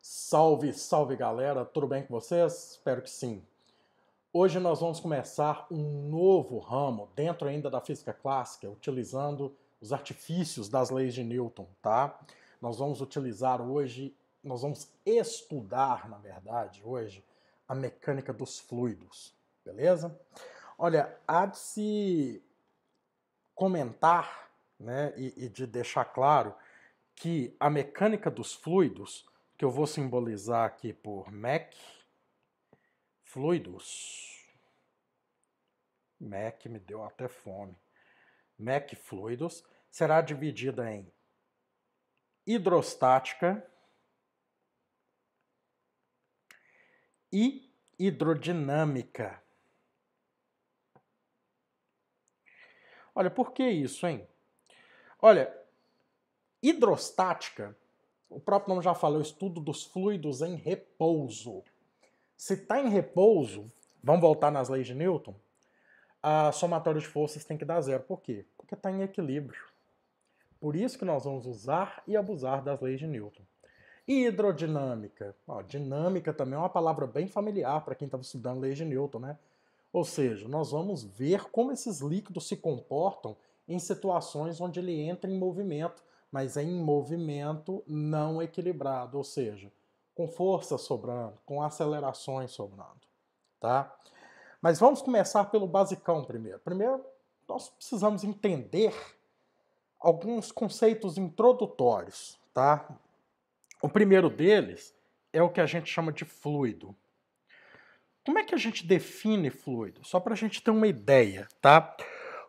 Salve, salve galera, tudo bem com vocês? Espero que sim. Hoje nós vamos começar um novo ramo dentro ainda da física clássica, utilizando os artifícios das leis de Newton, tá? Nós vamos utilizar hoje, nós vamos estudar, na verdade, hoje, a mecânica dos fluidos, beleza? Olha, há de se comentar, né, e de deixar claro que a mecânica dos fluidos, que eu vou simbolizar aqui por mec fluidos, mec me deu até fome, mec fluidos, será dividida em hidrostática e hidrodinâmica. Olha, por que isso, hein? Olha, hidrostática, o próprio nome já falou, o estudo dos fluidos em repouso. Se está em repouso, vamos voltar nas leis de Newton, a somatória de forças tem que dar zero. Por quê? Porque está em equilíbrio. Por isso que nós vamos usar e abusar das leis de Newton. E hidrodinâmica? Ó, dinâmica também é uma palavra bem familiar para quem estava estudando leis de Newton, né? Ou seja, nós vamos ver como esses líquidos se comportam em situações onde ele entra em movimento, mas é em movimento não equilibrado, ou seja, com força sobrando, com acelerações sobrando, tá? Mas vamos começar pelo basicão primeiro. Primeiro, nós precisamos entender alguns conceitos introdutórios, tá? O primeiro deles é o que a gente chama de fluido. Como é que a gente define fluido? Só para a gente ter uma ideia, tá?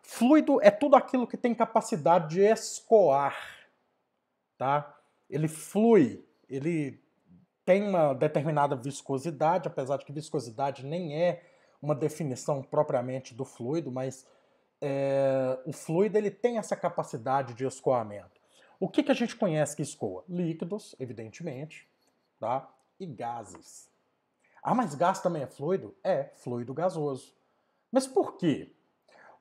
Fluido é tudo aquilo que tem capacidade de escoar, tá? Ele flui, ele tem uma determinada viscosidade, apesar de que viscosidade nem é uma definição propriamente do fluido, mas o fluido ele tem essa capacidade de escoamento. O que a gente conhece que escoa? Líquidos, evidentemente, tá? E gases. Ah, mas gás também é fluido? É, fluido gasoso. Mas por quê?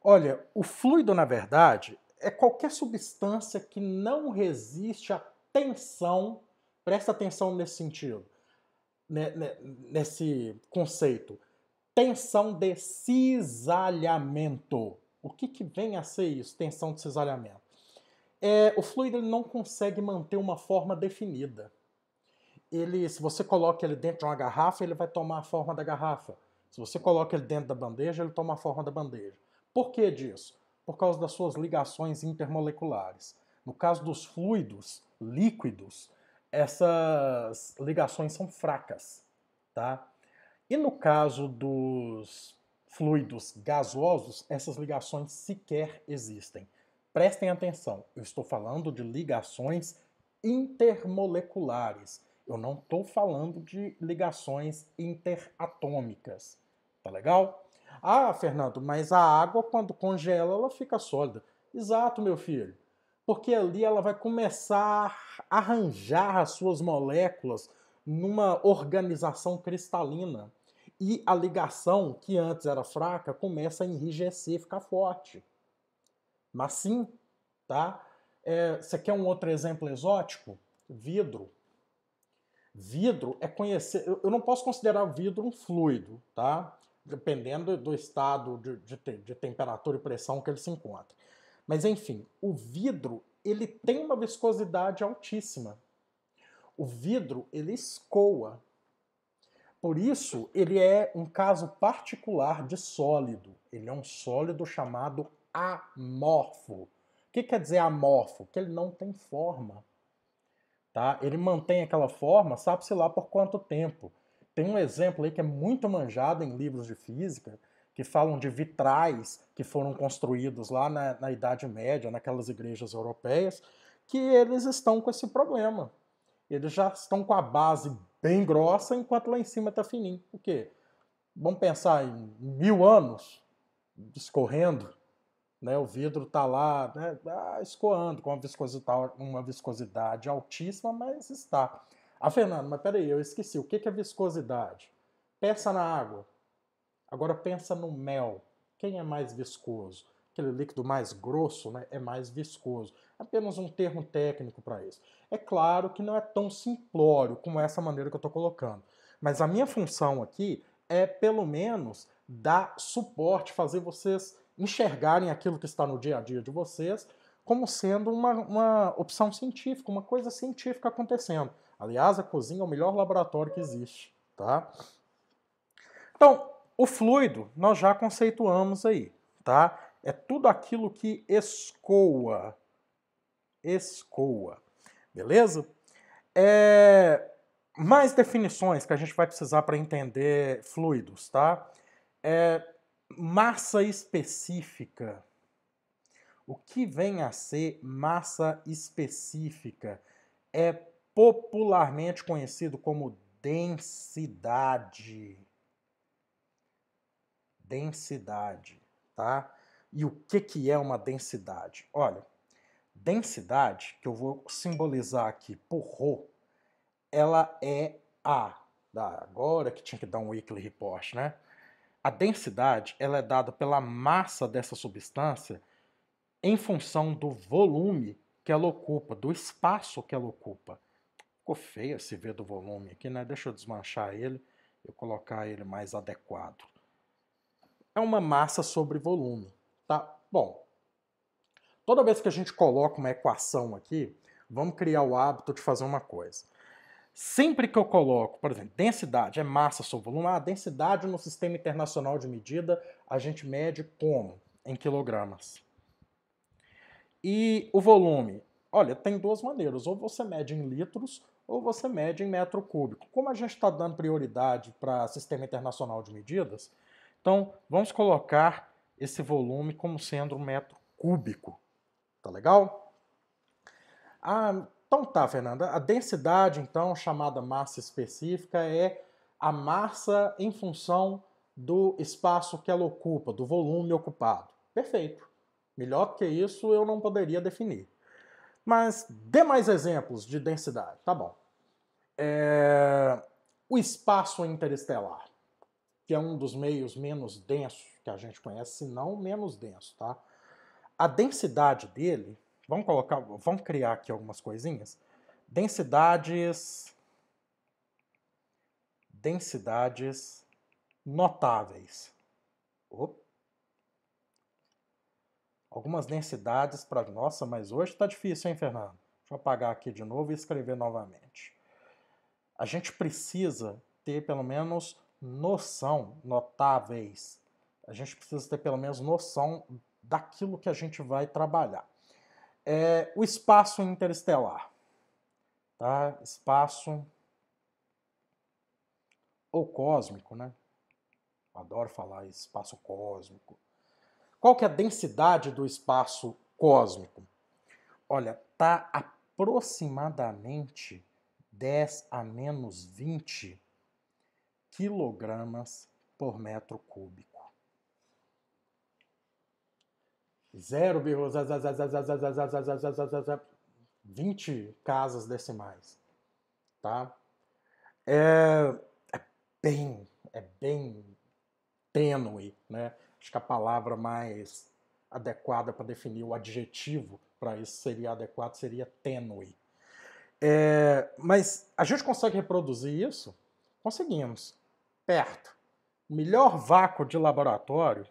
Olha, o fluido, na verdade, é qualquer substância que não resiste à tensão, presta atenção nesse sentido, nesse conceito, tensão de cisalhamento. O que vem a ser isso, tensão de cisalhamento? O fluido ele não consegue manter uma forma definida. Se você coloca ele dentro de uma garrafa, ele vai tomar a forma da garrafa. Se você coloca ele dentro da bandeja, ele toma a forma da bandeja. Por que disso? Por causa das suas ligações intermoleculares. No caso dos fluidos líquidos, essas ligações são fracas, tá? E no caso dos fluidos gasosos, essas ligações sequer existem. Prestem atenção, eu estou falando de ligações intermoleculares. Eu não estou falando de ligações interatômicas. Tá legal? Ah, Fernando, mas a água, quando congela, ela fica sólida. Exato, meu filho. Porque ali ela vai começar a arranjar as suas moléculas numa organização cristalina. E a ligação, que antes era fraca, começa a enrijecer, ficar forte. Mas sim, tá? Você quer um outro exemplo exótico? Vidro. Vidro é conhecer. Eu não posso considerar o vidro um fluido, tá? Dependendo do estado de temperatura e pressão que ele se encontra. Mas enfim, o vidro ele tem uma viscosidade altíssima. O vidro ele escoa. Por isso, ele é um caso particular de sólido. Ele é um sólido chamado amorfo. O que quer dizer amorfo? Que ele não tem forma. Tá? Ele mantém aquela forma, sabe-se lá por quanto tempo. Tem um exemplo aí que é muito manjado em livros de física, que falam de vitrais que foram construídos lá na Idade Média, naquelas igrejas europeias, que eles estão com esse problema. Eles já estão com a base bem grossa, enquanto lá em cima está fininho. Por quê? Vamos pensar em 1000 anos escorrendo, né? O vidro está lá, né, escoando com uma viscosidade altíssima, mas está. Ah, Fernando, mas peraí, eu esqueci. O que é viscosidade? Pensa na água. Agora pensa no mel. Quem é mais viscoso? Aquele líquido mais grosso, né, é mais viscoso. Apenas um termo técnico para isso. É claro que não é tão simplório como essa maneira que eu estou colocando. Mas a minha função aqui é, pelo menos, dar suporte, fazer vocês enxergarem aquilo que está no dia a dia de vocês como sendo uma opção científica, uma coisa científica acontecendo. Aliás, a cozinha é o melhor laboratório que existe, tá? Então, o fluido nós já conceituamos aí, tá? É tudo aquilo que escoa, beleza? Mais definições que a gente vai precisar para entender fluidos, tá? Massa específica. O que vem a ser massa específica é popularmente conhecido como densidade. Densidade, tá? E o que é uma densidade? Olha, densidade, que eu vou simbolizar aqui por ρ, ela é agora que tinha que dar um weekly report, né? A densidade, ela é dada pela massa dessa substância em função do volume que ela ocupa, do espaço que ela ocupa. Ficou feio esse V do volume aqui, né? Deixa eu desmanchar ele e colocar ele mais adequado. É uma massa sobre volume, tá? Bom, toda vez que a gente coloca uma equação aqui, vamos criar o hábito de fazer uma coisa. Sempre que eu coloco, por exemplo, densidade é massa sobre volume, a densidade no Sistema Internacional de Medida a gente mede como? Em quilogramas. E o volume? Olha, tem duas maneiras, ou você mede em litros ou você mede em metro cúbico. Como a gente está dando prioridade para Sistema Internacional de Medidas, então vamos colocar esse volume como sendo um metro cúbico. Tá legal? Então tá, Fernanda. A densidade, então, chamada massa específica, é a massa em função do espaço que ela ocupa, do volume ocupado. Perfeito. Melhor que isso eu não poderia definir. Mas dê mais exemplos de densidade. Tá bom. O espaço interestelar, que é um dos meios menos densos que a gente conhece, se não menos denso, tá? A densidade dele, vamos criar aqui algumas coisinhas. Densidades notáveis. Algumas densidades para... Nossa, mas hoje está difícil, hein, Fernando? Deixa eu apagar aqui de novo e escrever novamente. A gente precisa ter pelo menos noção, notáveis. A gente precisa ter pelo menos noção daquilo que a gente vai trabalhar. O espaço interestelar. Tá? Espaço ou cósmico, né? Adoro falar espaço cósmico. Qual que é a densidade do espaço cósmico? Olha, tá aproximadamente 10 a menos 20 quilogramas por metro cúbico. 0,20 casas decimais, tá? É bem tênue, né? Acho que a palavra mais adequada para definir o adjetivo para isso seria adequado, seria tênue. Mas a gente consegue reproduzir isso? Conseguimos. Perto. O melhor vácuo de laboratório,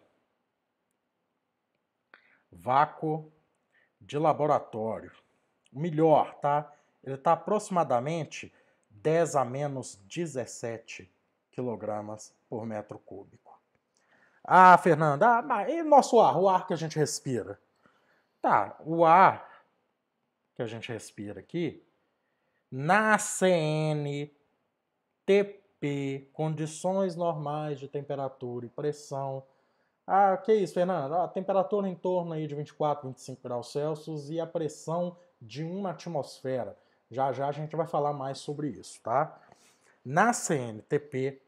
o melhor, tá? Ele está aproximadamente 10 a menos 17 quilogramas por metro cúbico. Fernanda, mas e nosso ar? O ar que a gente respira? Tá, o ar que a gente respira aqui, na CNTP, condições normais de temperatura e pressão. Que isso, Fernando? A temperatura em torno aí de 24, 25 graus Celsius e a pressão de uma atmosfera. Já já a gente vai falar mais sobre isso, tá? Na CNTP,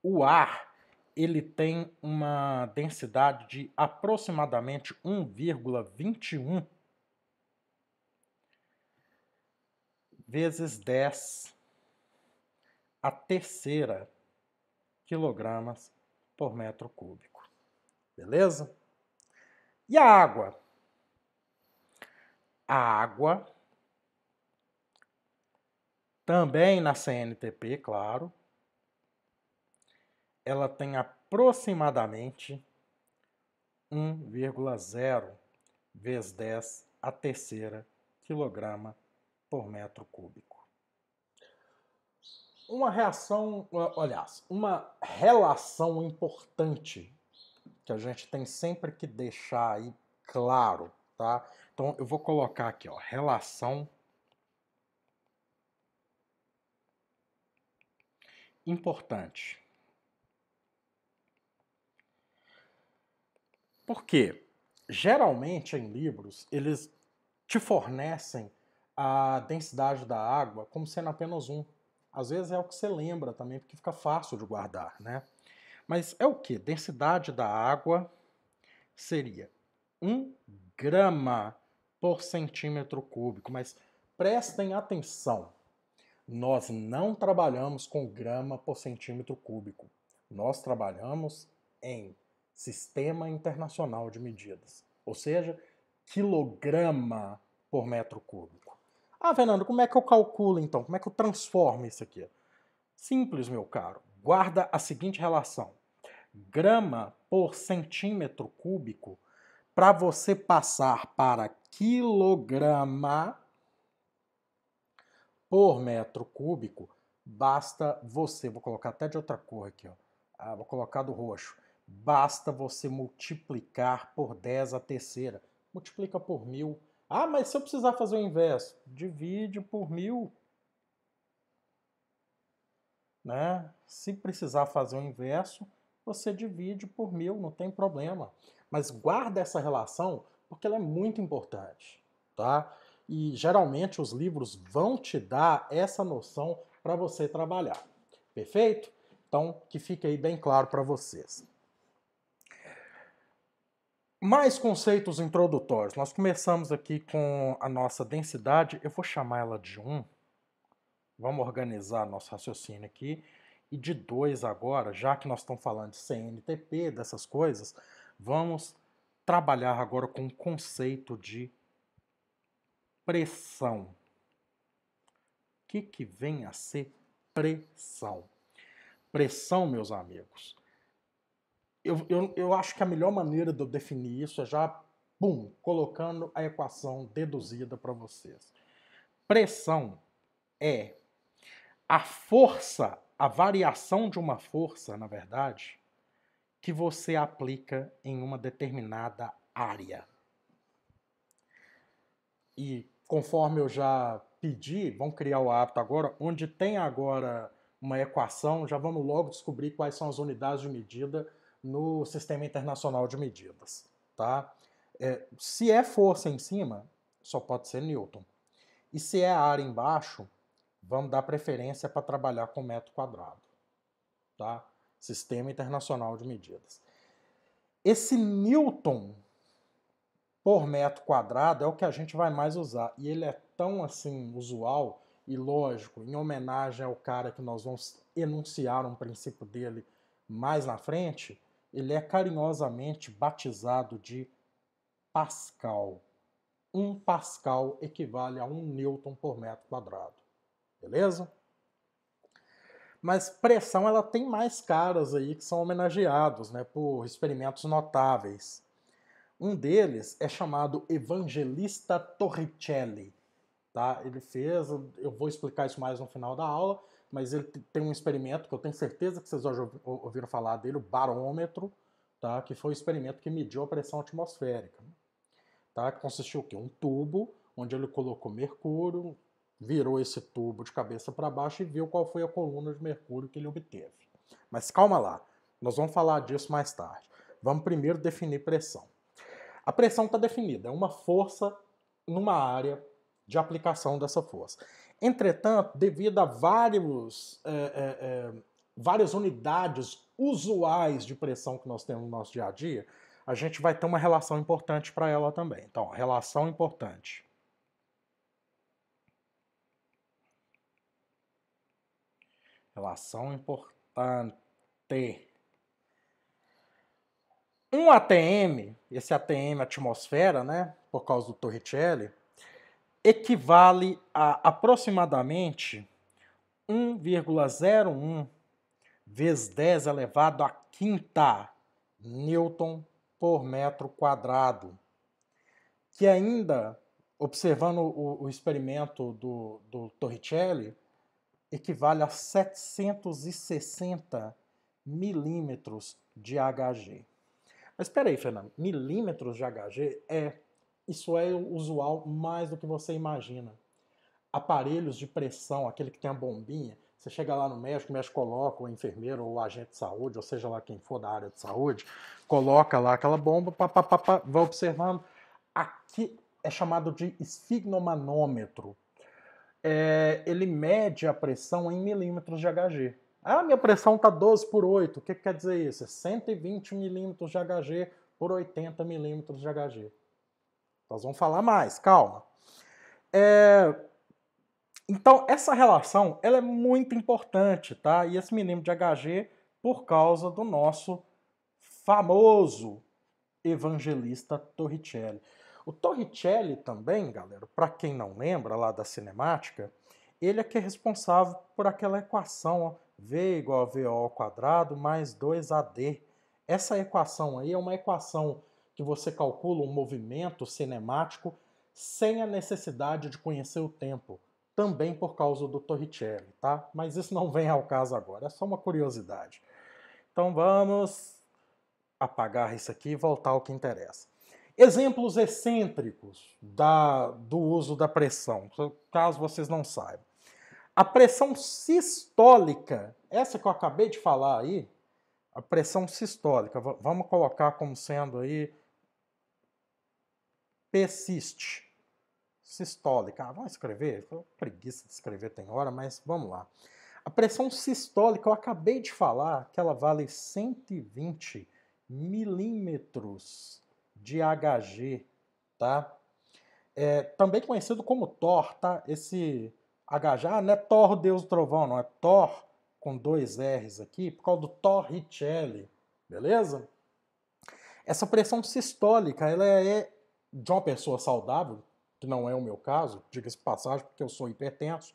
o ar ele tem uma densidade de aproximadamente 1,21 vezes 10 a terceira quilogramas por metro cúbico. Beleza? E a água? A água, também na CNTP, claro, ela tem aproximadamente 1,0 vezes 10 a terceira quilograma por metro cúbico. Uma reação, aliás, uma relação importante que a gente tem sempre que deixar aí claro, tá? Então eu vou colocar aqui, ó, relação importante. Por quê? Geralmente em livros eles te fornecem a densidade da água como sendo apenas um. Às vezes é o que você lembra também, porque fica fácil de guardar, né? Mas é o que? Densidade da água seria 1 grama por centímetro cúbico. Mas prestem atenção, nós não trabalhamos com grama por centímetro cúbico. Nós trabalhamos em Sistema Internacional de Medidas, ou seja, quilograma por metro cúbico. Ah, Fernando, como é que eu calculo então? Como é que eu transformo isso aqui? Simples, meu caro. Guarda a seguinte relação: grama por centímetro cúbico, para você passar para quilograma por metro cúbico, basta você, vou colocar até de outra cor aqui, ó, vou colocar do roxo, basta você multiplicar por 10 a terceira, multiplica por 1000. Ah, mas se eu precisar fazer o inverso, divide por 1000, né? Se precisar fazer o inverso, você divide por 1000, não tem problema. Mas guarda essa relação porque ela é muito importante, tá? E geralmente os livros vão te dar essa noção para você trabalhar. Perfeito? Então, que fique aí bem claro para vocês. Mais conceitos introdutórios. Nós começamos aqui com a nossa densidade, eu vou chamar ela de 1. Vamos organizar nosso raciocínio aqui. E de 2 agora, já que nós estamos falando de CNTP, dessas coisas, vamos trabalhar agora com o conceito de pressão. O que vem a ser pressão? Pressão, meus amigos, eu acho que a melhor maneira de eu definir isso é já, colocando a equação deduzida para vocês. Pressão é a força, a variação de uma força, na verdade, que você aplica em uma determinada área. E conforme eu já pedi, vamos criar o hábito agora, onde tem agora uma equação, já vamos logo descobrir quais são as unidades de medida no Sistema Internacional de Medidas, tá? Se é força em cima, só pode ser Newton. E se é área embaixo, vamos dar preferência para trabalhar com metro quadrado, tá? Sistema Internacional de Medidas. Esse Newton por metro quadrado é o que a gente vai mais usar. E ele é tão assim usual e lógico, em homenagem ao cara que nós vamos enunciar um princípio dele mais na frente, ele é carinhosamente batizado de Pascal. 1 Pascal equivale a 1 Newton por metro quadrado. Beleza? Mas pressão ela tem mais caras aí que são homenageados, né, por experimentos notáveis. Um deles é chamado Evangelista Torricelli. Tá? Ele fez, eu vou explicar isso mais no final da aula, mas ele tem um experimento que eu tenho certeza que vocês já ouviram falar dele, o barômetro, tá? Que foi o experimento que mediu a pressão atmosférica. Tá? Que consistiu o quê? Um tubo onde ele colocou mercúrio, virou esse tubo de cabeça para baixo e viu qual foi a coluna de mercúrio que ele obteve. Mas calma lá, nós vamos falar disso mais tarde. Vamos primeiro definir pressão. A pressão está definida, é uma força numa área de aplicação dessa força. Entretanto, devido a várias unidades usuais de pressão que nós temos no nosso dia a dia, a gente vai ter uma relação importante para ela também. Então, relação importante. Relação importante. Um ATM, esse ATM atmosfera, né, por causa do Torricelli, equivale a aproximadamente 1,01 vezes 10 elevado à quinta Newton por metro quadrado, que ainda, observando o experimento do Torricelli, equivale a 760 milímetros de Hg. Mas espera aí, Fernando, milímetros de Hg isso é usual mais do que você imagina. Aparelhos de pressão, aquele que tem a bombinha, você chega lá no médico, o médico coloca, o enfermeiro ou o agente de saúde, ou seja lá quem for da área de saúde, coloca lá aquela bomba, vai observando. Aqui é chamado de esfigmomanômetro. Ele mede a pressão em milímetros de Hg. Ah, minha pressão está 12 por 8. O que quer dizer isso? É 120 milímetros de Hg por 80 milímetros de Hg. Nós vamos falar mais, calma. Então, essa relação ela é muito importante, tá? E esse milímetro de Hg por causa do nosso famoso evangelista Torricelli. O Torricelli também, galera, para quem não lembra lá da cinemática, ele é que é responsável por aquela equação, ó, V igual a VO ao quadrado mais 2AD. Essa equação aí é uma equação que você calcula um movimento cinemático sem a necessidade de conhecer o tempo, também por causa do Torricelli, tá? Mas isso não vem ao caso agora, é só uma curiosidade. Então vamos apagar isso aqui e voltar ao que interessa. Exemplos excêntricos do uso da pressão, caso vocês não saibam. A pressão sistólica, essa que eu acabei de falar aí, a pressão sistólica, vamos colocar como sendo aí P-sist, sistólica. Vamos escrever? Preguiça de escrever tem hora, mas vamos lá. A pressão sistólica, eu acabei de falar que ela vale 120 milímetros de Hg, tá? Também conhecido como Thor, tá? Esse Hg, não é Thor, o Deus do Trovão, não, é Thor com 2 R's aqui, por causa do Torricelli, beleza? Essa pressão sistólica, ela é de uma pessoa saudável, que não é o meu caso, diga-se de passagem, porque eu sou hipertenso,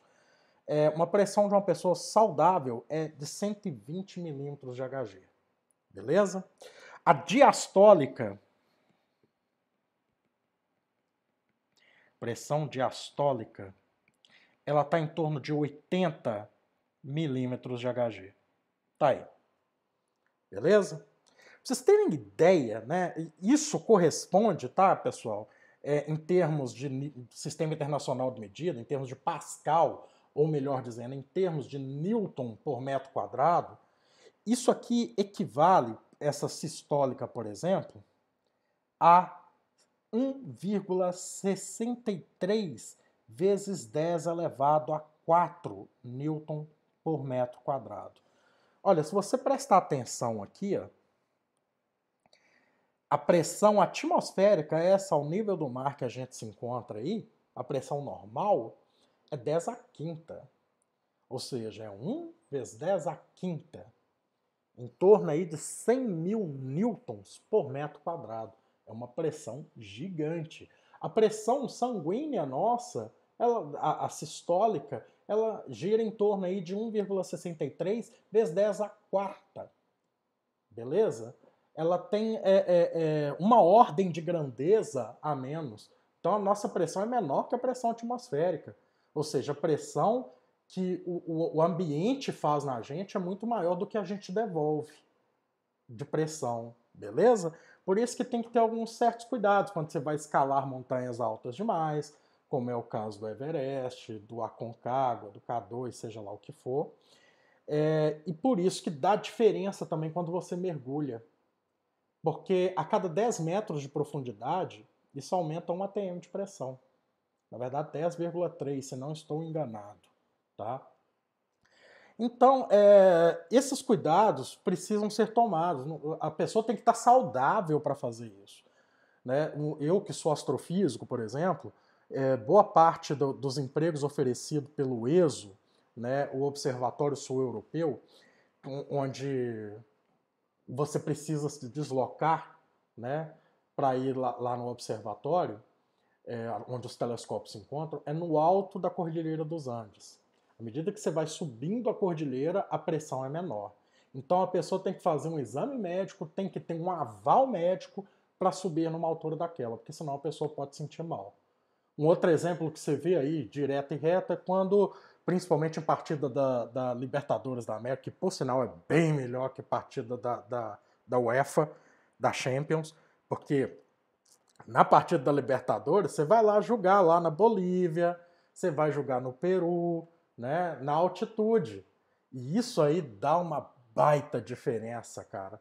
uma pressão de uma pessoa saudável é de 120 milímetros de Hg, beleza? A diastólica, pressão diastólica, ela está em torno de 80 milímetros de Hg. Tá aí. Beleza? Pra vocês terem ideia, né? Isso corresponde, tá, pessoal? Em termos de Sistema Internacional de Medida, em termos de Pascal, ou melhor dizendo, em termos de Newton por metro quadrado, isso aqui equivale, essa sistólica, por exemplo, a 1,63 vezes 10 elevado a 4 Newton por metro quadrado. Olha, se você prestar atenção aqui, ó, a pressão atmosférica, essa ao nível do mar que a gente se encontra aí, a pressão normal, é 10 à quinta. Ou seja, é 1 vezes 10 à quinta. Em torno aí de 100 mil newtons por metro quadrado. É uma pressão gigante. A pressão sanguínea nossa, a sistólica, ela gira em torno aí de 1,63 vezes 10 à quarta. Beleza? Ela tem uma ordem de grandeza a menos. Então a nossa pressão é menor que a pressão atmosférica. Ou seja, a pressão que o ambiente faz na gente é muito maior do que a gente devolve de pressão, beleza? Por isso que tem que ter alguns certos cuidados quando você vai escalar montanhas altas demais, como é o caso do Everest, do Aconcagua, do K2, seja lá o que for. E por isso que dá diferença também quando você mergulha. Porque a cada 10 metros de profundidade, isso aumenta 1 atm de pressão. Na verdade, 10,3, se não estou enganado. Tá? Então, esses cuidados precisam ser tomados. A pessoa tem que estar saudável para fazer isso. Né? Eu, que sou astrofísico, por exemplo, boa parte dos empregos oferecidos pelo ESO, né, o Observatório Sul-Europeu, onde você precisa se deslocar, né, para ir lá no observatório, onde os telescópios se encontram, é no alto da Cordilheira dos Andes. À medida que você vai subindo a cordilheira, a pressão é menor. Então a pessoa tem que fazer um exame médico, tem que ter um aval médico para subir numa altura daquela, porque senão a pessoa pode sentir mal. Um outro exemplo que você vê aí, direto e reto, é quando, principalmente em partida da Libertadores da América, que por sinal é bem melhor que partida da UEFA, da Champions, porque na partida da Libertadores, você vai lá jogar lá na Bolívia, você vai jogar no Peru, né, na altitude. E isso aí dá uma baita diferença, cara.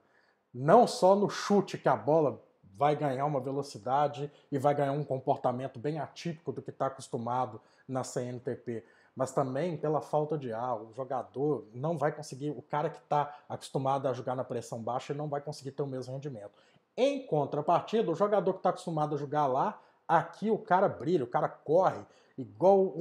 Não só no chute que a bola vai ganhar uma velocidade e vai ganhar um comportamento bem atípico do que está acostumado na CNTP, mas também pela falta de ar. O jogador não vai conseguir, o cara que está acostumado a jogar na pressão baixa, ele não vai conseguir ter o mesmo rendimento. Em contrapartida, o jogador que está acostumado a jogar lá, aqui o cara brilha, o cara corre, igual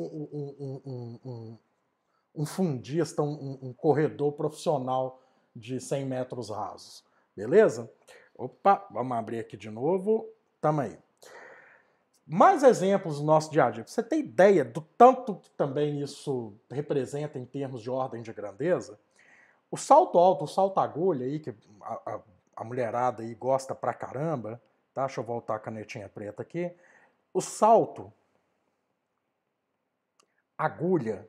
um fundista, um corredor profissional de 100 metros rasos. Beleza? Opa, vamos abrir aqui de novo. Tamo aí. Mais exemplos do nosso dia a dia. Você tem ideia do tanto que também isso representa em termos de ordem de grandeza? O salto alto, o salto agulha aí, que a mulherada aí gosta pra caramba, tá? Deixa eu voltar a canetinha preta aqui. O salto agulha,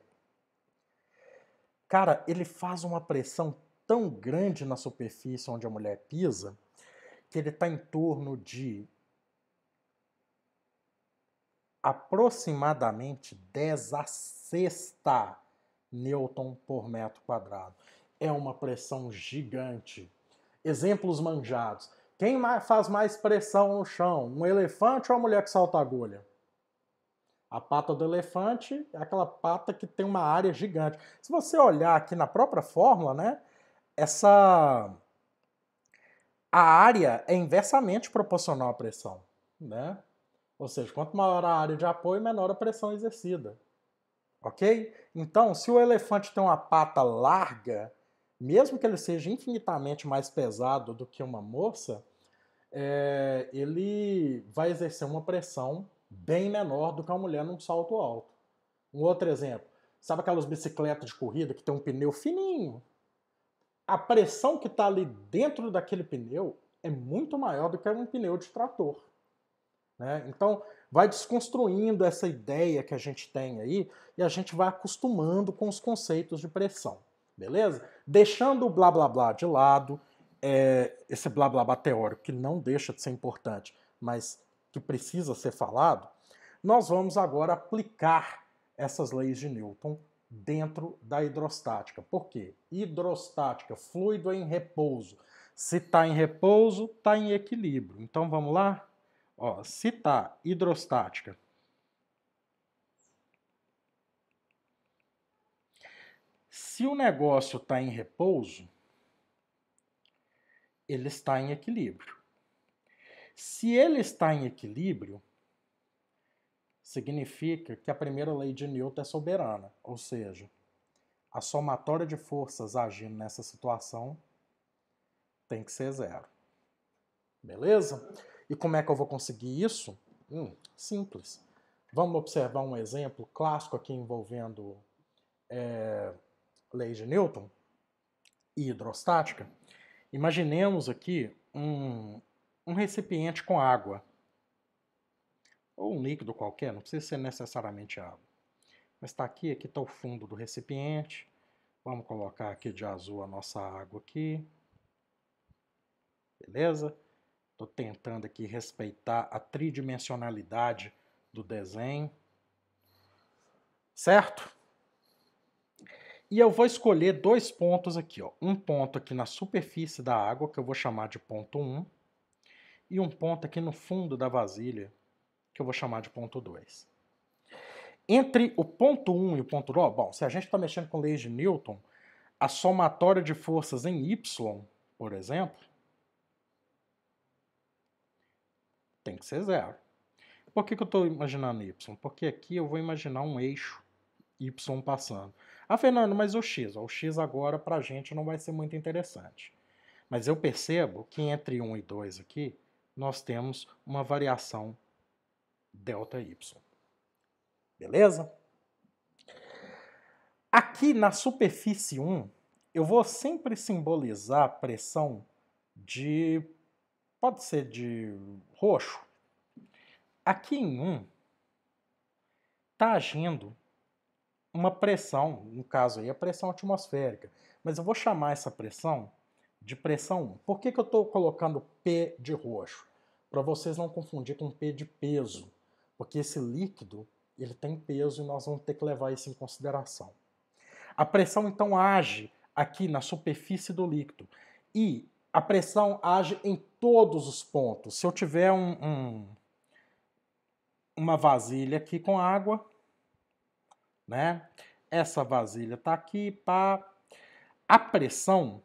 cara, ele faz uma pressão tão grande na superfície onde a mulher pisa que ele está em torno de aproximadamente 10 a sexta newton por metro quadrado. É uma pressão gigante. Exemplos manjados. Quem faz mais pressão no chão? Um elefante ou a mulher que salta a agulha? A pata do elefante é aquela pata que tem uma área gigante. Se você olhar aqui na própria fórmula, né, a área é inversamente proporcional à pressão, né? Ou seja, quanto maior a área de apoio, menor a pressão exercida. Ok? Então, se o elefante tem uma pata larga, mesmo que ele seja infinitamente mais pesado do que uma moça, ele vai exercer uma pressão bem menor do que uma mulher num salto alto. Um outro exemplo, sabe aquelas bicicletas de corrida que tem um pneu fininho? A pressão que está ali dentro daquele pneu é muito maior do que um pneu de trator. Né? Então, vai desconstruindo essa ideia que a gente tem aí e a gente vai acostumando com os conceitos de pressão, beleza? Deixando o blá blá blá de lado, esse blá blá blá teórico que não deixa de ser importante, mas que precisa ser falado, nós vamos agora aplicar essas leis de Newton dentro da hidrostática. Por quê? Hidrostática, fluido em repouso. Se está em repouso, está em equilíbrio. Então vamos lá? Ó, se está hidrostática, se o negócio está em repouso, ele está em equilíbrio. Se ele está em equilíbrio, significa que a primeira lei de Newton é soberana, ou seja, a somatória de forças agindo nessa situação tem que ser zero. Beleza? E como é que eu vou conseguir isso? Simples. Vamos observar um exemplo clássico aqui envolvendo lei de Newton e hidrostática. Imaginemos aqui um recipiente com água, ou um líquido qualquer, não precisa ser necessariamente água. Mas está aqui está o fundo do recipiente. Vamos colocar aqui de azul a nossa água aqui. Beleza? Estou tentando aqui respeitar a tridimensionalidade do desenho. Certo? E eu vou escolher dois pontos aqui. Ó. Um ponto aqui na superfície da água, que eu vou chamar de ponto 1. E um ponto aqui no fundo da vasilha, que eu vou chamar de ponto 2. Entre o ponto 1 e o ponto 2, bom, se a gente está mexendo com leis de Newton, a somatória de forças em Y, por exemplo, tem que ser zero. Por que eu estou imaginando Y? Porque aqui eu vou imaginar um eixo Y passando. Ah, Fernando, mas o X? O X agora para a gente não vai ser muito interessante. Mas eu percebo que entre 1 e 2 aqui, nós temos uma variação ΔY. Beleza? Aqui na superfície 1, eu vou sempre simbolizar a pressão de... pode ser de roxo. Aqui em 1, está agindo uma pressão, no caso aí a pressão atmosférica, mas eu vou chamar essa pressão de pressão 1. Por que eu estou colocando P de roxo? Para vocês não confundir com P de peso, porque esse líquido ele tem peso e nós vamos ter que levar isso em consideração. A pressão então age aqui na superfície do líquido e a pressão age em todos os pontos. Se eu tiver uma vasilha aqui com água, né? Essa vasilha está aqui, pá. A pressão,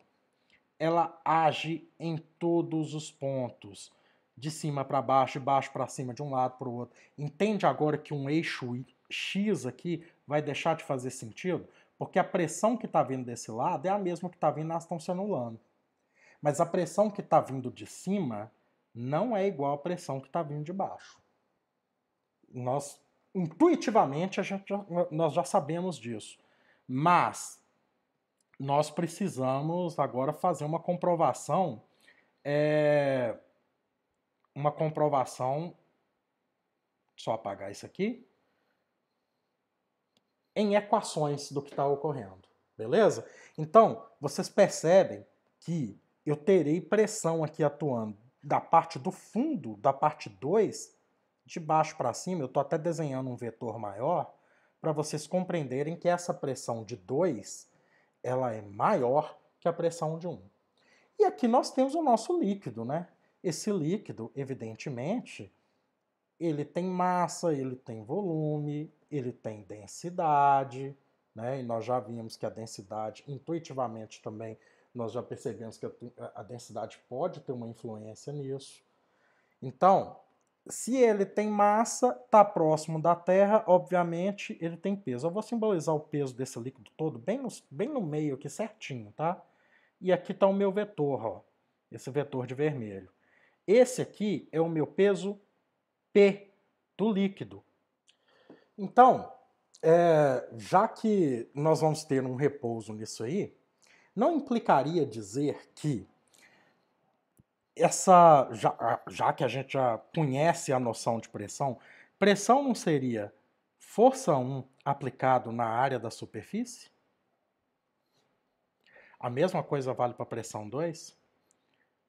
ela age em todos os pontos, de cima para baixo, de baixo para cima, de um lado para o outro. Entende agora que um eixo X aqui vai deixar de fazer sentido? Porque a pressão que está vindo desse lado é a mesma que está vindo, elas estão se anulando. Mas a pressão que está vindo de cima não é igual à pressão que está vindo de baixo. Nós, intuitivamente, nós já sabemos disso. Mas nós precisamos agora fazer uma comprovação. Só apagar isso aqui, em equações do que está ocorrendo, beleza? Então, vocês percebem que eu terei pressão aqui atuando da parte do fundo, da parte 2, de baixo para cima. Eu estou até desenhando um vetor maior para vocês compreenderem que essa pressão de 2, ela é maior que a pressão de 1. E aqui nós temos o nosso líquido, né? Esse líquido, evidentemente, ele tem massa, ele tem volume, ele tem densidade, né? E nós já vimos que a densidade, intuitivamente também, nós já percebemos que a densidade pode ter uma influência nisso. Então, se ele tem massa, está próximo da Terra, obviamente ele tem peso. Eu vou simbolizar o peso desse líquido todo bem no meio aqui certinho, tá? E aqui está o meu vetor, ó, esse vetor de vermelho. Esse aqui é o meu peso P do líquido. Então, já que nós vamos ter um repouso nisso aí, não implicaria dizer que já que a gente já conhece a noção de pressão, pressão não seria força 1 aplicado na área da superfície? A mesma coisa vale para pressão 2?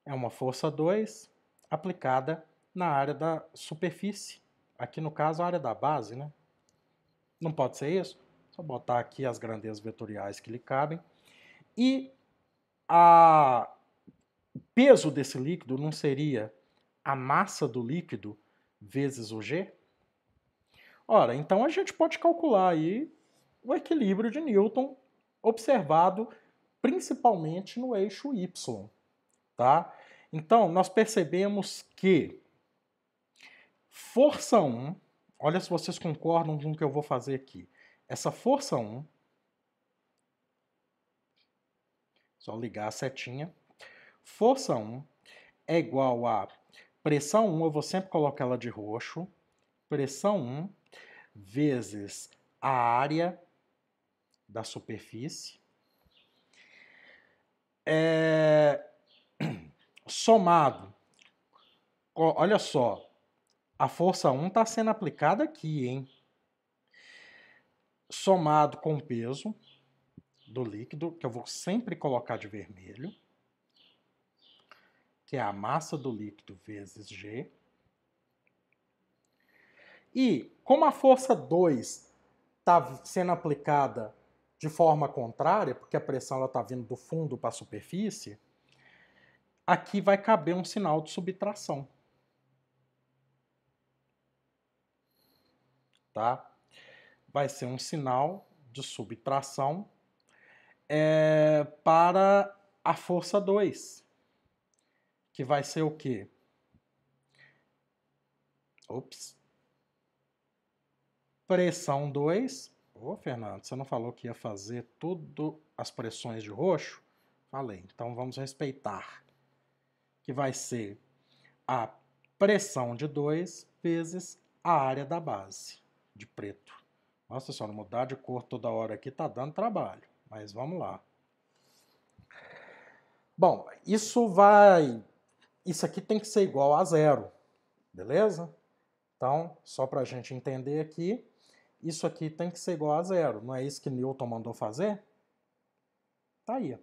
É uma força 2 aplicada na área da superfície. Aqui no caso a área da base, né? Não pode ser isso? Só botar aqui as grandezas vetoriais que lhe cabem. E o peso desse líquido não seria a massa do líquido vezes o G? Ora, então a gente pode calcular aí o equilíbrio de Newton observado principalmente no eixo Y, tá? Então, nós percebemos que força 1, olha se vocês concordam com o que eu vou fazer aqui. Essa força 1, só ligar a setinha, força 1 é igual a pressão 1, eu vou sempre colocar ela de roxo, pressão 1 vezes a área da superfície, somado, olha só, a força 1 está sendo aplicada aqui, hein? Somado com o peso do líquido, que eu vou sempre colocar de vermelho, que é a massa do líquido vezes G. E como a força 2 está sendo aplicada de forma contrária, porque a pressão está vindo do fundo para a superfície, aqui vai caber um sinal de subtração. Tá? Vai ser um sinal de subtração para a força 2, que vai ser o quê? Pressão 2. Ô, Fernando, você não falou que ia fazer tudo as pressões de roxo? Falei, então vamos respeitar. Que vai ser a pressão de 2 vezes a área da base, de preto. Nossa senhora, mudar de cor toda hora aqui tá dando trabalho, mas vamos lá. Bom, isso aqui tem que ser igual a 0, beleza? Então, só para a gente entender aqui, isso aqui tem que ser igual a 0. Não é isso que Newton mandou fazer? Tá aí.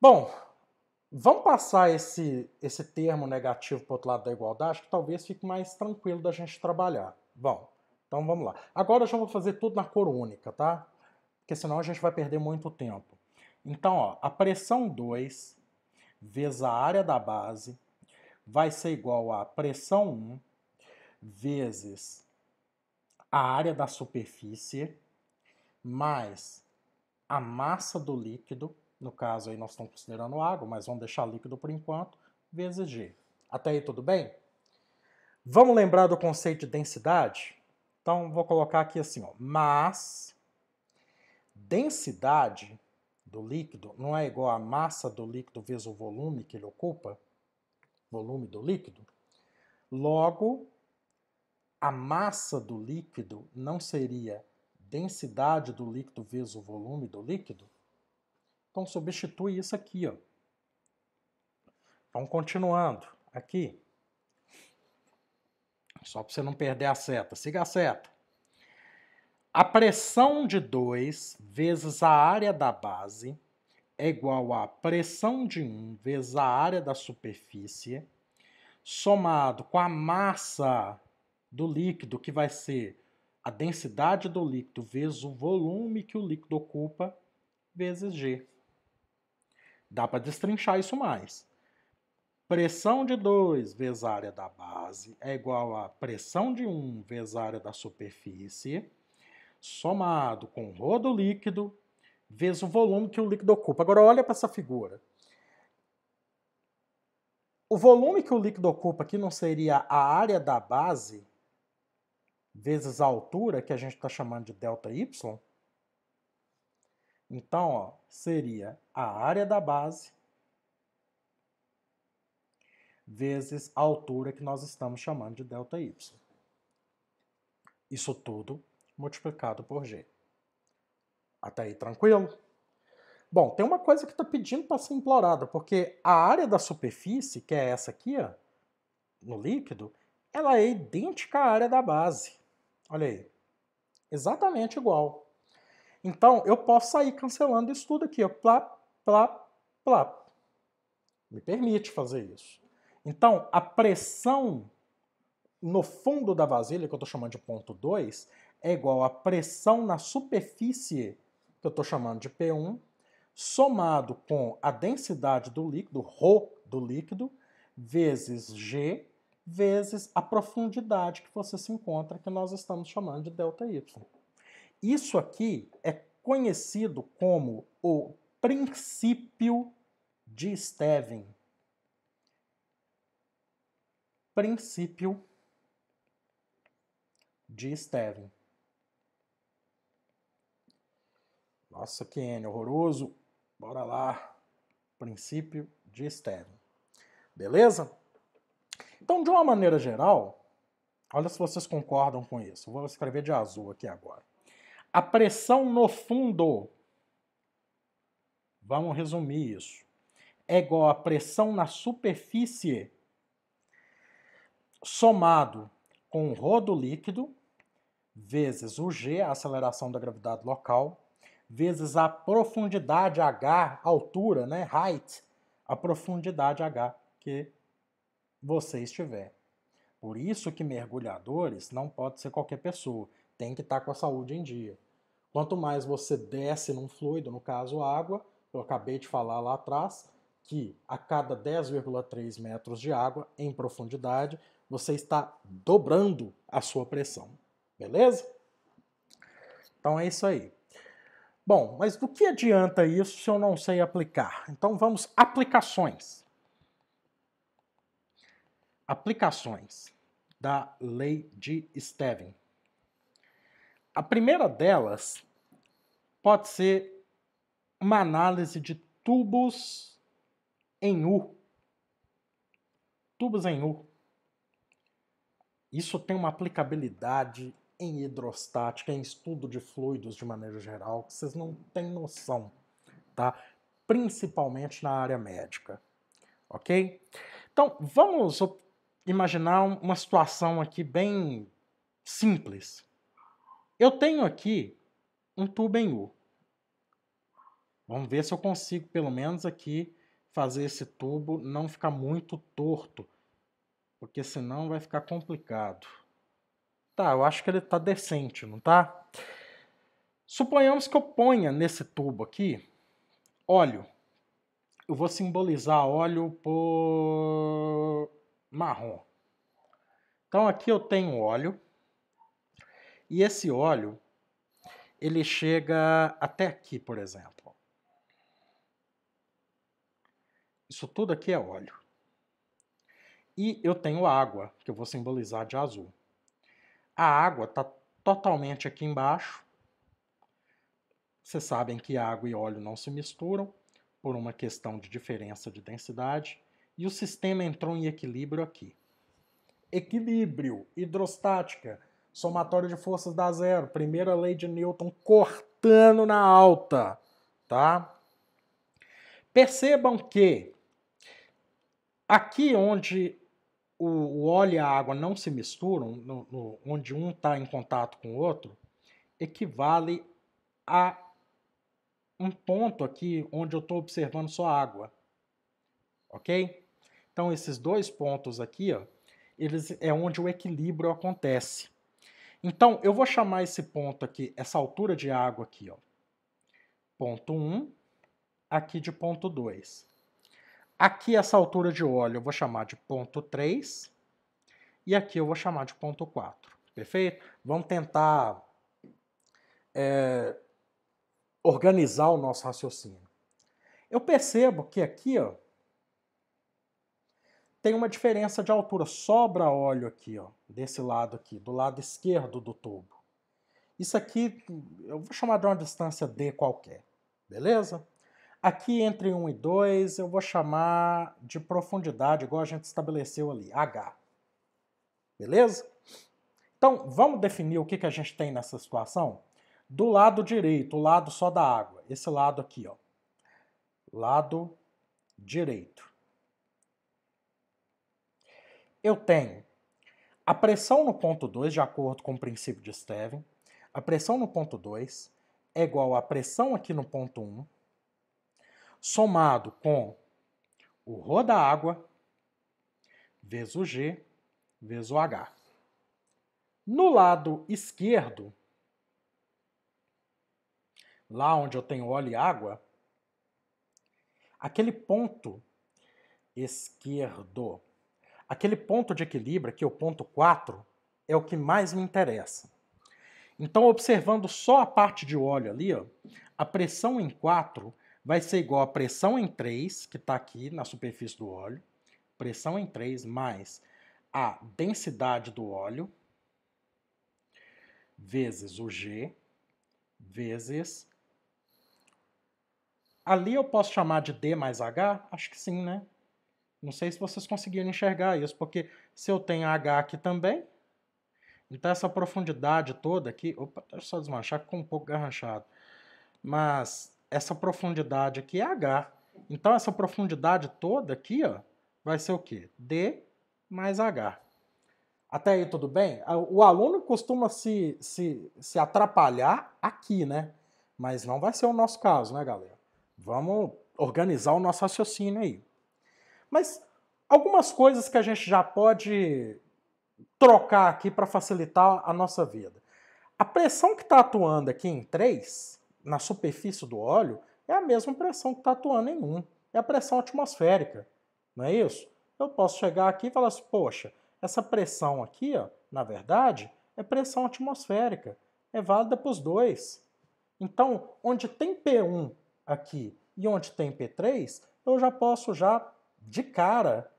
Bom, vamos passar esse termo negativo para o outro lado da igualdade, que talvez fique mais tranquilo da gente trabalhar. Bom, então vamos lá. Agora eu já vou fazer tudo na cor única, tá? Porque senão a gente vai perder muito tempo. Então, ó, a pressão 2 vezes a área da base vai ser igual a pressão 1 vezes a área da superfície mais a massa do líquido, no caso aí nós estamos considerando água, mas vamos deixar líquido por enquanto, vezes G. Até aí tudo bem? Vamos lembrar do conceito de densidade? Então vou colocar aqui assim, ó, mas densidade do líquido não é igual a massa do líquido vezes o volume que ele ocupa, volume do líquido. Logo, a massa do líquido não seria densidade do líquido vezes o volume do líquido? Então substitui isso aqui, ó. Então continuando aqui, só para você não perder a seta, siga a seta. A pressão de 2 vezes a área da base é igual a pressão de 1 vezes a área da superfície, somado com a massa do líquido, que vai ser a densidade do líquido vezes o volume que o líquido ocupa, vezes G. Dá para destrinchar isso mais. Pressão de 2 vezes a área da base é igual a pressão de 1 vezes a área da superfície, somado com o ρ do líquido, vezes o volume que o líquido ocupa. Agora olha para essa figura. O volume que o líquido ocupa aqui não seria a área da base vezes a altura, que a gente está chamando de ΔY? Então, ó, seria a área da base vezes a altura que nós estamos chamando de ΔY. Isso tudo multiplicado por G. Até aí, tranquilo? Bom, tem uma coisa que está pedindo para ser implorada, porque a área da superfície, que é essa aqui, ó, no líquido, ela é idêntica à área da base. Olha aí. Exatamente igual. Então, eu posso sair cancelando isso tudo aqui, ó. Plap, plap, plap. Me permite fazer isso. Então, a pressão no fundo da vasilha, que eu estou chamando de ponto 2, é igual à pressão na superfície, que eu estou chamando de P1, somado com a densidade do líquido, ρ do líquido, vezes G, vezes a profundidade que você se encontra, que nós estamos chamando de ΔY. Isso aqui é conhecido como o princípio de Stevin. Princípio de Stevin. Nossa, que N horroroso. Bora lá. Princípio de Stevin. Beleza? Então, de uma maneira geral, olha se vocês concordam com isso. Vou escrever de azul aqui agora. A pressão no fundo, vamos resumir isso, é igual à pressão na superfície somado com o ρ do líquido vezes o G, a aceleração da gravidade local, vezes a profundidade H, altura, né, height, a profundidade H que você estiver. Por isso que mergulhadores não pode ser qualquer pessoa, tem que estar com a saúde em dia. Quanto mais você desce num fluido, no caso água, eu acabei de falar lá atrás, que a cada 10,3 metros de água em profundidade, você está dobrando a sua pressão. Beleza? Então é isso aí. Bom, mas do que adianta isso se eu não sei aplicar? Então vamos aplicações. Aplicações da lei de Stevin. A primeira delas pode ser uma análise de tubos em U. Tubos em U. Isso tem uma aplicabilidade em hidrostática, em estudo de fluidos de maneira geral, que vocês não têm noção, tá? Principalmente na área médica, ok? Então, vamos imaginar uma situação aqui bem simples. Eu tenho aqui um tubo em U. Vamos ver se eu consigo, pelo menos aqui, fazer esse tubo não ficar muito torto, porque senão vai ficar complicado. Tá, eu acho que ele está decente, não tá? Suponhamos que eu ponha nesse tubo aqui óleo. Eu vou simbolizar óleo por marrom. Então aqui eu tenho óleo. E esse óleo, ele chega até aqui, por exemplo. Isso tudo aqui é óleo. E eu tenho água, que eu vou simbolizar de azul. A água está totalmente aqui embaixo. Vocês sabem que água e óleo não se misturam por uma questão de diferença de densidade. E o sistema entrou em equilíbrio aqui. Equilíbrio, hidrostática, somatório de forças dá zero. Primeira lei de Newton cortando na alta, tá? Percebam que aqui onde o óleo e a água não se misturam, onde um está em contato com o outro, equivale a um ponto aqui onde eu estou observando só água, ok? Então esses dois pontos aqui, ó, eles é onde o equilíbrio acontece. Então eu vou chamar esse ponto aqui, essa altura de água aqui, ó, ponto 1, aqui de ponto 2. Aqui essa altura de óleo eu vou chamar de ponto 3 e aqui eu vou chamar de ponto 4. Perfeito? Vamos tentar organizar o nosso raciocínio. Eu percebo que aqui, ó, tem uma diferença de altura. Sobra óleo aqui, ó, desse lado aqui, do lado esquerdo do tubo. Isso aqui eu vou chamar de uma distância D qualquer, beleza? Aqui entre 1 e 2 eu vou chamar de profundidade, igual a gente estabeleceu ali, H. Beleza? Então, vamos definir o que a gente tem nessa situação? Do lado direito, o lado só da água. Esse lado aqui, ó. Lado direito. Eu tenho a pressão no ponto 2, de acordo com o princípio de Stevin. A pressão no ponto 2 é igual à pressão aqui no ponto 1, somado com o ρ da água, vezes o G, vezes o H. No lado esquerdo, lá onde eu tenho óleo e água, aquele ponto esquerdo, aquele ponto de equilíbrio, aqui o ponto 4, é o que mais me interessa. Então, observando só a parte de óleo ali, ó, a pressão em 4 vai ser igual a pressão em 3, que está aqui na superfície do óleo, pressão em 3 mais a densidade do óleo, vezes o G, vezes... Ali eu posso chamar de D mais H? Acho que sim, né? Não sei se vocês conseguiram enxergar isso, porque se eu tenho H aqui também, então essa profundidade toda aqui... Opa, deixa eu só desmanchar, ficou um pouco garranchado. Mas essa profundidade aqui é H. Então essa profundidade toda aqui, ó, vai ser o quê? D mais H. Até aí tudo bem? O aluno costuma se atrapalhar aqui, né? Mas não vai ser o nosso caso, né, galera? Vamos organizar o nosso raciocínio aí. Mas algumas coisas que a gente já pode trocar aqui para facilitar a nossa vida. A pressão que está atuando aqui em 3, na superfície do óleo, é a mesma pressão que está atuando em 1. É a pressão atmosférica, não é isso? Eu posso chegar aqui e falar assim, poxa, essa pressão aqui, ó, na verdade, é pressão atmosférica. É válida para os dois. Então, onde tem P1 aqui e onde tem P3, eu já posso já, de cara,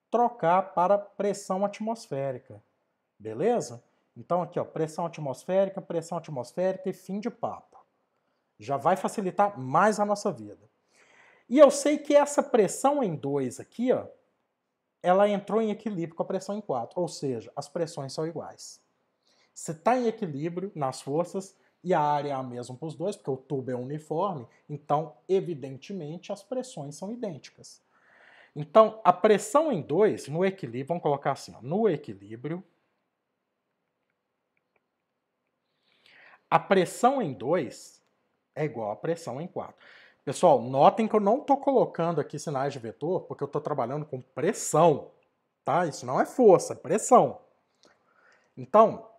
trocar para pressão atmosférica. Beleza? Então aqui, ó, pressão atmosférica e fim de papo. Já vai facilitar mais a nossa vida. E eu sei que essa pressão em 2 aqui, ó, ela entrou em equilíbrio com a pressão em 4, ou seja, as pressões são iguais. Se está em equilíbrio nas forças e a área é a mesma para os dois, porque o tubo é uniforme, então, evidentemente, as pressões são idênticas. Então, a pressão em 2, no equilíbrio, vamos colocar assim, ó, no equilíbrio, a pressão em 2 é igual à pressão em 4. Pessoal, notem que eu não estou colocando aqui sinais de vetor, porque eu estou trabalhando com pressão, tá? Isso não é força, é pressão. Então,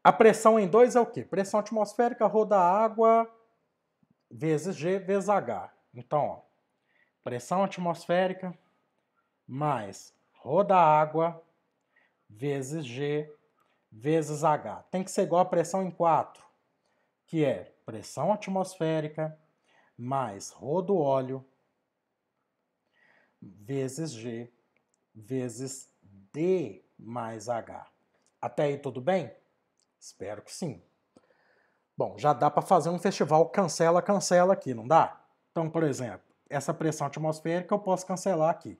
a pressão em 2 é o quê? Pressão atmosférica, ρ da água, vezes G, vezes H. Então, ó, pressão atmosférica mais ρ da água, vezes G, vezes H. Tem que ser igual a pressão em 4, que é pressão atmosférica mais ρ do óleo, vezes G, vezes D mais H. Até aí tudo bem? Espero que sim. Bom, já dá para fazer um festival cancela aqui, não dá? Então, por exemplo, essa pressão atmosférica eu posso cancelar aqui.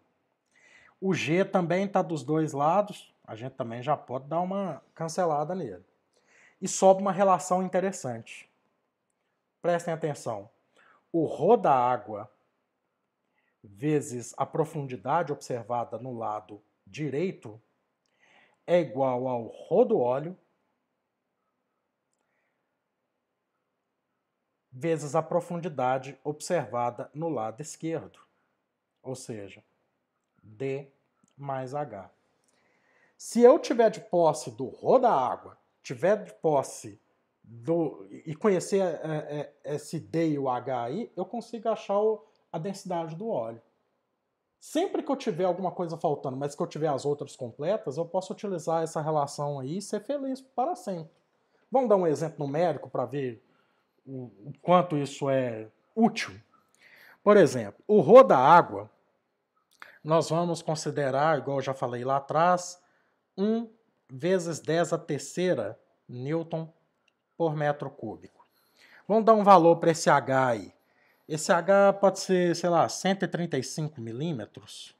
O G também está dos dois lados, a gente também já pode dar uma cancelada nele. E sobe uma relação interessante. Prestem atenção. O ρ da água vezes a profundidade observada no lado direito é igual ao ρ do óleo vezes a profundidade observada no lado esquerdo. Ou seja, D mais H. Se eu tiver de posse do ρ da água, tiver de posse e conhecer esse D e o H aí, eu consigo achar a densidade do óleo. Sempre que eu tiver alguma coisa faltando, mas que eu tiver as outras completas, eu posso utilizar essa relação aí e ser feliz para sempre. Vamos dar um exemplo numérico para ver o quanto isso é útil? Por exemplo, o ρ da água, nós vamos considerar, igual eu já falei lá atrás, 1 vezes 10 a terceira Newton por metro cúbico. Vamos dar um valor para esse H aí. Esse H pode ser, sei lá, 135 milímetros.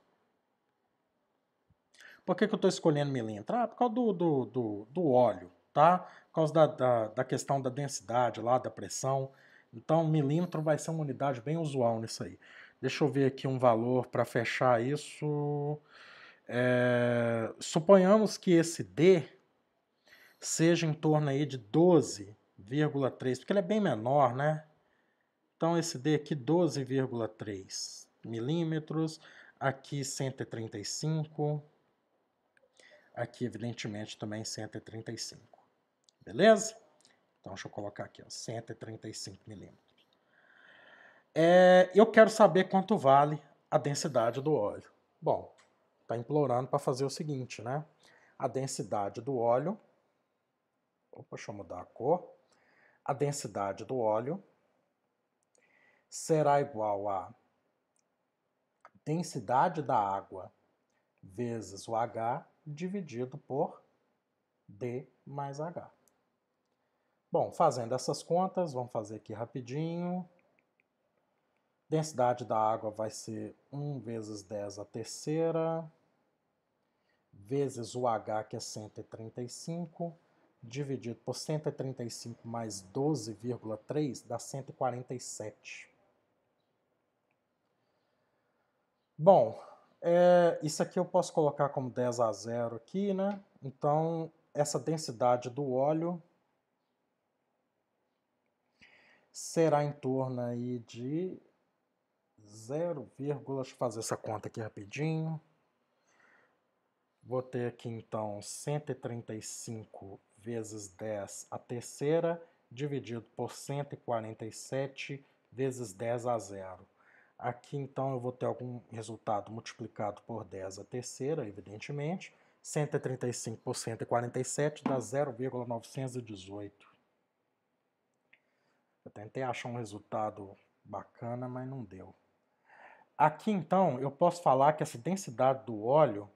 Por que eu estou escolhendo milímetro? Por causa do óleo, tá? Por causa da questão da densidade lá, da pressão. Então, milímetro vai ser uma unidade bem usual nisso aí. Deixa eu ver aqui um valor para fechar isso. Suponhamos que esse D seja em torno aí de 12,3, porque ele é bem menor, né? Então, esse D aqui, 12,3 milímetros. Aqui, 135. Aqui, evidentemente, também 135. Beleza? Então, deixa eu colocar aqui, ó, 135 milímetros. Eu quero saber quanto vale a densidade do óleo. Bom, está implorando para fazer o seguinte, né? A densidade do óleo... Opa, deixa eu mudar a cor. A densidade do óleo será igual a densidade da água vezes o H dividido por D mais H. Bom, fazendo essas contas, vamos fazer aqui rapidinho. Densidade da água vai ser 1 vezes 10 a terceira, vezes o H, que é 135, dividido por 135 mais 12,3 dá 147. Bom, isso aqui eu posso colocar como 10 a 0 aqui, né? Então, essa densidade do óleo será em torno aí de 0, deixa eu fazer essa conta aqui rapidinho. Vou ter aqui então 135 vezes 10 a terceira, dividido por 147 vezes 10 a 0. Aqui então eu vou ter algum resultado multiplicado por 10 a terceira, evidentemente. 135 por 147 dá 0,918. Eu tentei achar um resultado bacana, mas não deu. Aqui então eu posso falar que essa densidade do óleo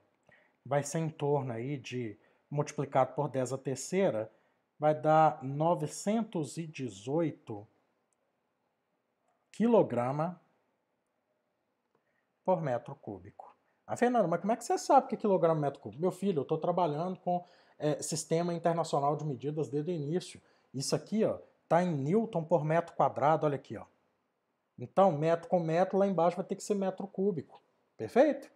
vai ser em torno aí de, multiplicado por 10 a terceira, vai dar 918 kg por metro cúbico. Ah, Fernando, mas como é que você sabe que é quilograma metro cúbico? Meu filho, eu estou trabalhando com Sistema Internacional de Medidas desde o início. Isso aqui, ó, tá em Newton por metro quadrado, olha aqui, ó. Então, metro com metro, lá embaixo vai ter que ser metro cúbico. Perfeito?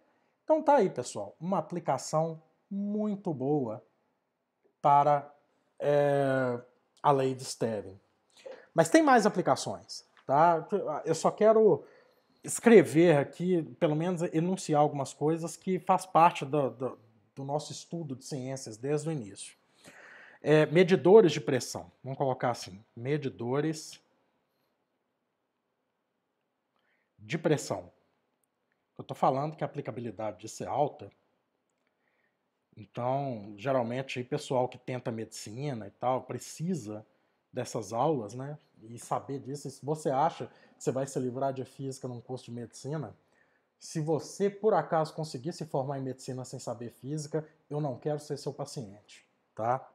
Então tá aí, pessoal, uma aplicação muito boa para a lei de Stevin. Mas tem mais aplicações, tá? Eu só quero escrever aqui, pelo menos enunciar algumas coisas que faz parte do nosso estudo de ciências desde o início. Medidores de pressão, vamos colocar assim, medidores de pressão. Eu estou falando que a aplicabilidade disso é alta, então, geralmente, pessoal que tenta medicina e tal, precisa dessas aulas, né? E saber disso. E se você acha que você vai se livrar de física num curso de medicina, se você, por acaso, conseguir se formar em medicina sem saber física, eu não quero ser seu paciente, tá?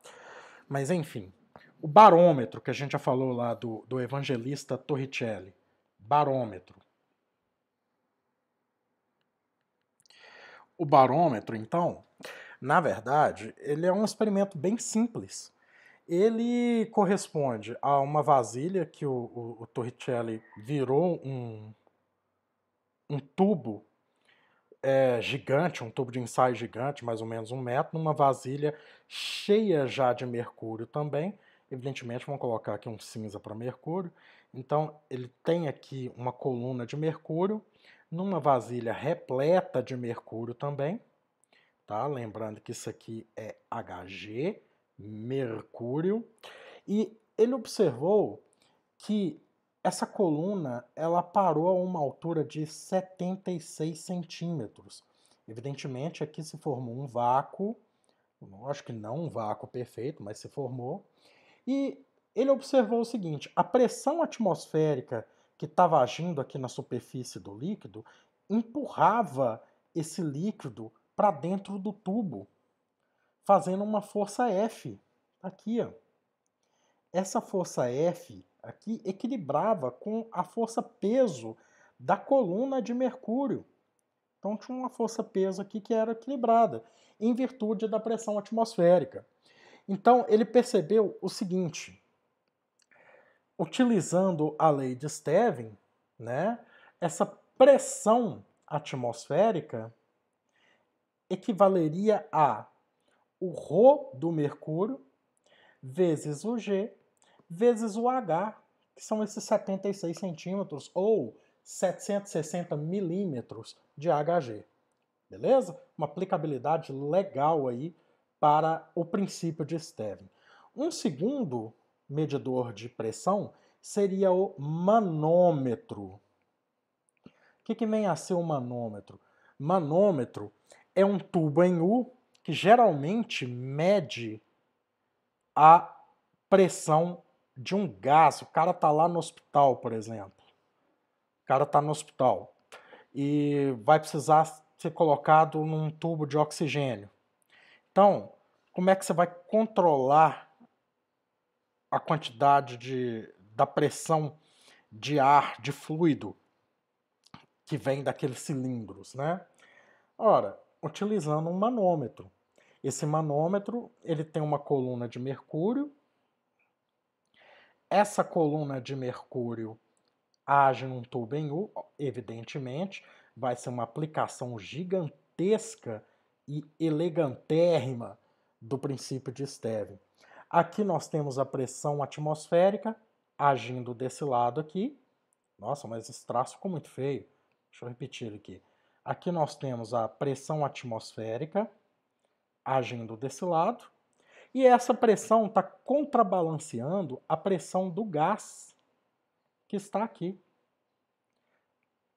Mas, enfim, o barômetro, que a gente já falou lá do evangelista Torricelli. Barômetro. O barômetro, então, na verdade, ele é um experimento bem simples. Ele corresponde a uma vasilha que o Torricelli virou um tubo gigante, um tubo de ensaio gigante, mais ou menos 1 metro, numa vasilha cheia já de mercúrio também. Evidentemente, vamos colocar aqui um cinza para mercúrio. Então, ele tem aqui uma coluna de mercúrio, numa vasilha repleta de mercúrio também. Tá? Lembrando que isso aqui é Hg, mercúrio. E ele observou que essa coluna ela parou a uma altura de 76 centímetros. Evidentemente, aqui se formou um vácuo, acho que não um vácuo perfeito, mas se formou. E ele observou o seguinte: a pressão atmosférica que estava agindo aqui na superfície do líquido empurrava esse líquido para dentro do tubo, fazendo uma força F. Aqui, ó. Essa força F aqui equilibrava com a força peso da coluna de mercúrio. Então tinha uma força peso aqui que era equilibrada, em virtude da pressão atmosférica. Então ele percebeu o seguinte: utilizando a lei de Stevin, né, essa pressão atmosférica equivaleria a o ρ do mercúrio vezes o G vezes o H, que são esses 76 centímetros ou 760 milímetros de Hg. Beleza? Uma aplicabilidade legal aí para o princípio de Stevin. Um segundo medidor de pressão seria o manômetro. O que vem a ser o manômetro? Manômetro é um tubo em U que geralmente mede a pressão de um gás. O cara tá lá no hospital, por exemplo. O cara tá no hospital e vai precisar ser colocado num tubo de oxigênio. Então, como é que você vai controlar a quantidade da pressão de ar, de fluido que vem daqueles cilindros, né? Ora, utilizando um manômetro. Esse manômetro, ele tem uma coluna de mercúrio. Essa coluna de mercúrio age num tubo em U, evidentemente, vai ser uma aplicação gigantesca e elegantérrima do princípio de Stevin. Aqui nós temos a pressão atmosférica agindo desse lado aqui. Nossa, mas esse traço ficou muito feio. Deixa eu repetir ele aqui. Aqui nós temos a pressão atmosférica agindo desse lado. E essa pressão está contrabalanceando a pressão do gás que está aqui.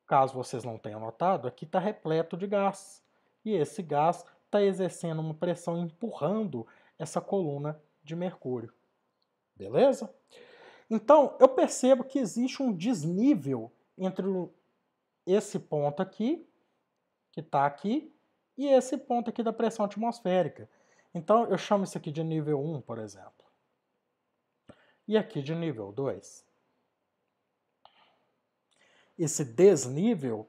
Caso vocês não tenham notado, aqui está repleto de gás. E esse gás está exercendo uma pressão, empurrando essa coluna de mercúrio. Beleza? Então, eu percebo que existe um desnível entre esse ponto aqui, que está aqui, e esse ponto aqui da pressão atmosférica. Então, eu chamo isso aqui de nível 1, por exemplo. E aqui de nível 2. Esse desnível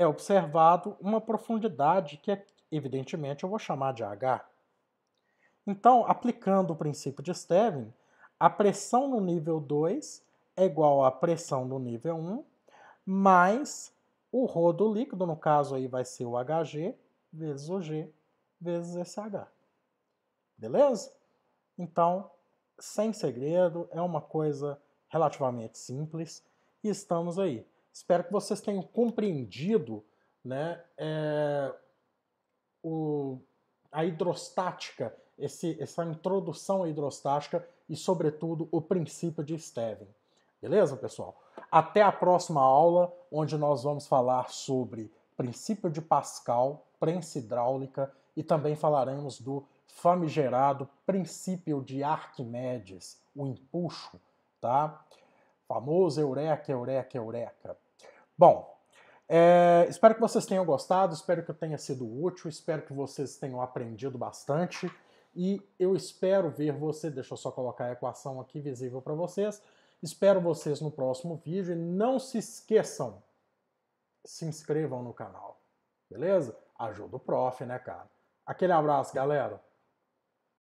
é observado uma profundidade que, evidentemente, eu vou chamar de H. Então, aplicando o princípio de Stevin, a pressão no nível 2 é igual à pressão no nível 1, mais o ρ do líquido, no caso aí vai ser o Hg, vezes o G, vezes esse H. Beleza? Então, sem segredo, é uma coisa relativamente simples e estamos aí. Espero que vocês tenham compreendido, né, a hidrostática, essa introdução à hidrostática e, sobretudo, o princípio de Stevin. Beleza, pessoal? Até a próxima aula, onde nós vamos falar sobre princípio de Pascal, prensa hidráulica e também falaremos do famigerado princípio de Arquimedes, o empuxo, tá? Famoso eureka, eureka, eureka. Bom, espero que vocês tenham gostado, espero que eu tenha sido útil, espero que vocês tenham aprendido bastante e eu espero ver você, deixa eu só colocar a equação aqui visível para vocês, espero vocês no próximo vídeo e não se esqueçam, se inscrevam no canal, beleza? Ajuda o prof, né, cara? Aquele abraço, galera!